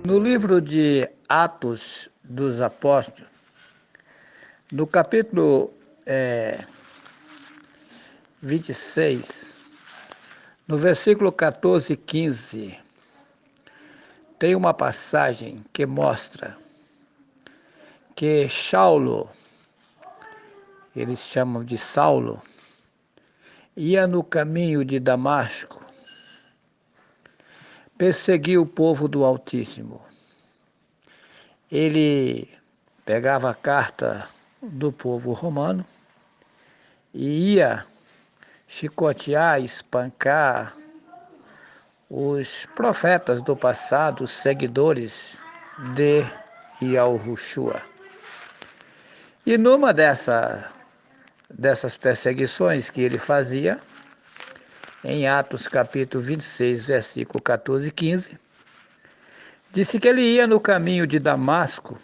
No livro de Atos dos Apóstolos, no capítulo 26, no versículo 14 e 15, tem uma passagem que mostra que Saulo, eles chamam de Saulo, ia no caminho de Damasco, perseguia o povo do Altíssimo. Ele pegava a carta do povo romano e ia chicotear, espancar os profetas do passado, os seguidores de Yahushua. E numa dessas perseguições que ele fazia, em Atos capítulo 26, versículo 14 e 15, disse que ele ia no caminho de Damasco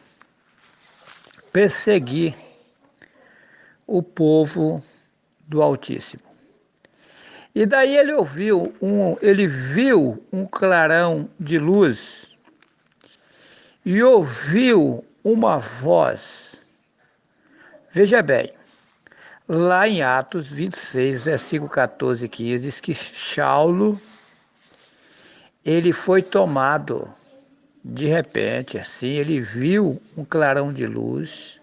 perseguir o povo do Altíssimo. E daí ele viu um clarão de luz e ouviu uma voz. Veja bem, lá em Atos 26, versículo 14 e 15, diz que Saulo, ele foi tomado de repente, assim, ele viu um clarão de luz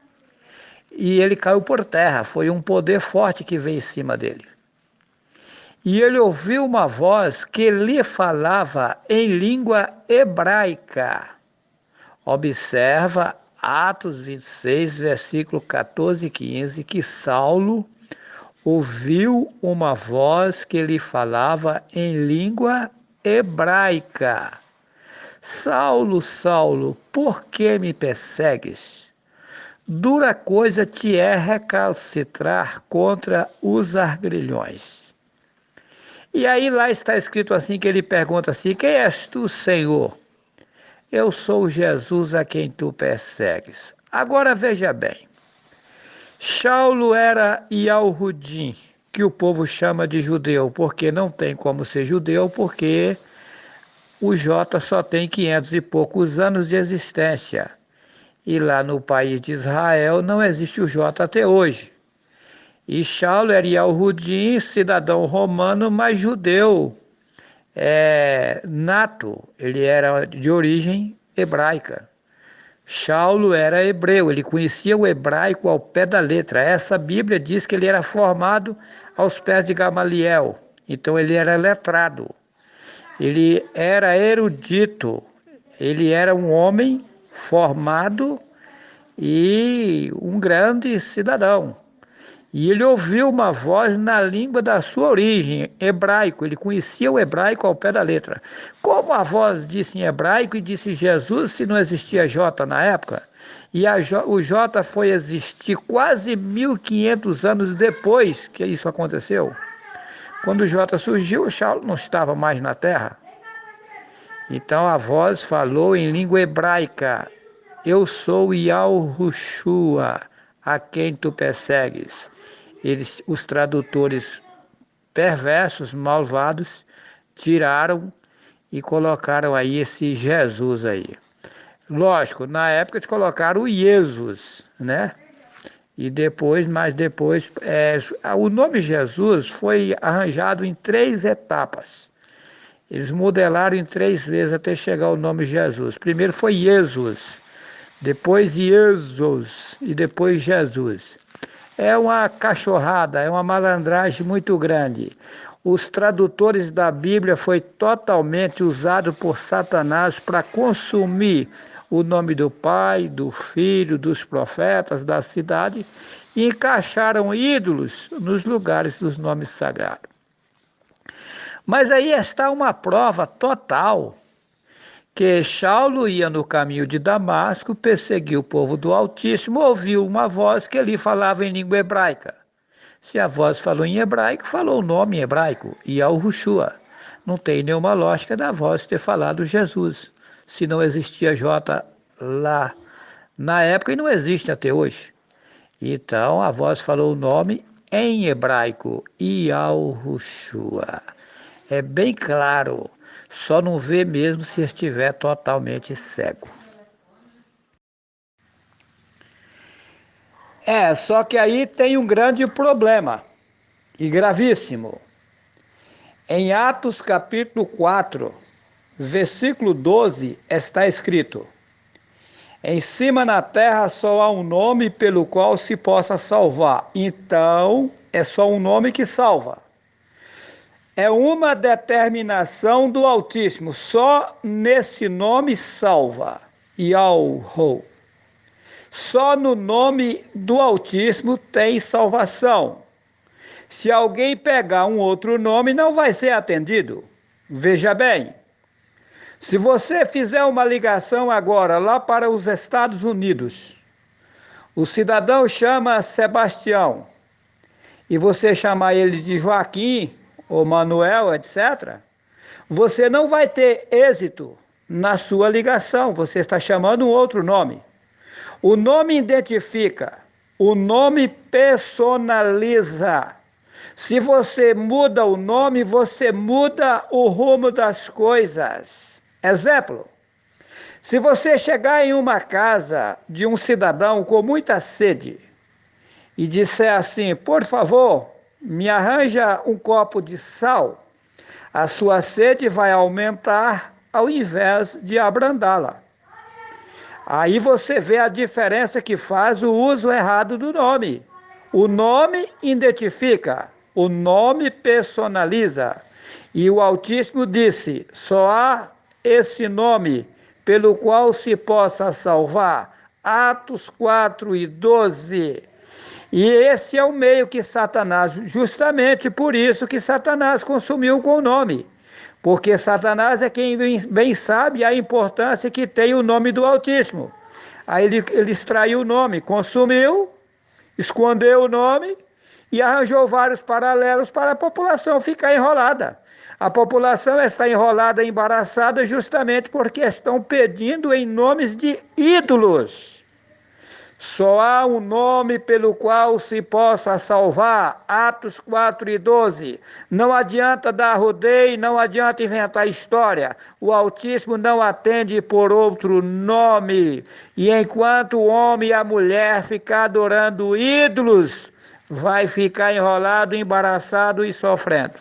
e ele caiu por terra. Foi um poder forte que veio em cima dele. E ele ouviu uma voz que lhe falava em língua hebraica. Observa Atos 26, versículo 14 e 15, que Saulo ouviu uma voz que lhe falava em língua hebraica. Saulo, Saulo, por que me persegues? Dura coisa te é recalcitrar contra os arguilhões. E aí lá está escrito assim, que ele pergunta assim: quem és tu, Senhor? Eu sou Jesus a quem tu persegues. Agora veja bem, Saulo era Yahudim, que o povo chama de judeu, porque não tem como ser judeu, porque o Jota só tem 500 e poucos anos de existência. E lá no país de Israel não existe o Jota até hoje. E Saulo era Yahudim, cidadão romano, mas judeu nato. Ele era de origem hebraica. Saulo era hebreu, ele conhecia o hebraico ao pé da letra. Essa Bíblia diz que ele era formado aos pés de Gamaliel. Então ele era letrado. Ele era erudito, ele era um homem formado e um grande cidadão. E ele ouviu uma voz na língua da sua origem, hebraico. Ele conhecia o hebraico ao pé da letra. Como a voz disse em hebraico e disse Jesus, se não existia J na época, e o J foi existir quase 1500 anos depois que isso aconteceu. Quando o J surgiu, Saulo não estava mais na terra. Então a voz falou em língua hebraica: eu sou Yahushua, a quem tu persegues. Os tradutores perversos, malvados, tiraram e colocaram aí esse Jesus aí. Lógico, na época eles colocaram o Jesus, né? E depois, o nome Jesus foi arranjado em 3 etapas. Eles modelaram em 3 vezes até chegar ao nome Jesus. Primeiro foi Jesus, depois Jesus e depois Jesus. É uma cachorrada, é uma malandragem muito grande. Os tradutores da Bíblia foi totalmente usado por Satanás para consumir o nome do Pai, do Filho, dos profetas, da cidade, e encaixaram ídolos nos lugares dos nomes sagrados. Mas aí está uma prova total que Saulo ia no caminho de Damasco, perseguiu o povo do Altíssimo, ouviu uma voz que lhe falava em língua hebraica. Se a voz falou em hebraico, falou o nome em hebraico, Yahushua. Não tem nenhuma lógica da voz ter falado Jesus, se não existia J lá na época e não existe até hoje. Então a voz falou o nome em hebraico, Yahushua. É bem claro. Só não vê mesmo se estiver totalmente cego. Só que aí tem um grande problema, e gravíssimo. Em Atos capítulo 4, versículo 12, está escrito: em cima na terra só há um nome pelo qual se possa salvar. Então, é só um nome que salva. É uma determinação do Altíssimo. Só nesse nome salva. Yahweh. Só no nome do Altíssimo tem salvação. Se alguém pegar um outro nome, não vai ser atendido. Veja bem, se você fizer uma ligação agora lá para os Estados Unidos, o cidadão chama Sebastião, e você chamar ele de Joaquim, ou Manuel, etc., você não vai ter êxito na sua ligação, você está chamando um outro nome. O nome identifica, o nome personaliza. Se você muda o nome, você muda o rumo das coisas. Exemplo, se você chegar em uma casa de um cidadão com muita sede e disser assim: por favor, me arranja um copo de sal, a sua sede vai aumentar ao invés de abrandá-la. Aí você vê a diferença que faz o uso errado do nome. O nome identifica, o nome personaliza. E o Altíssimo disse: só há esse nome pelo qual se possa salvar. Atos 4 e 12. E esse é o meio que Satanás, justamente por isso que Satanás consumiu com o nome. Porque Satanás é quem bem sabe a importância que tem o nome do Altíssimo. Aí ele extraiu o nome, consumiu, escondeu o nome e arranjou vários paralelos para a população ficar enrolada. A população está enrolada, embaraçada, justamente porque estão pedindo em nomes de ídolos. Só há um nome pelo qual se possa salvar. Atos 4 e 12. Não adianta dar rodeio, não adianta inventar história. O Altíssimo não atende por outro nome. E enquanto o homem e a mulher ficar adorando ídolos, vai ficar enrolado, embaraçado e sofrendo.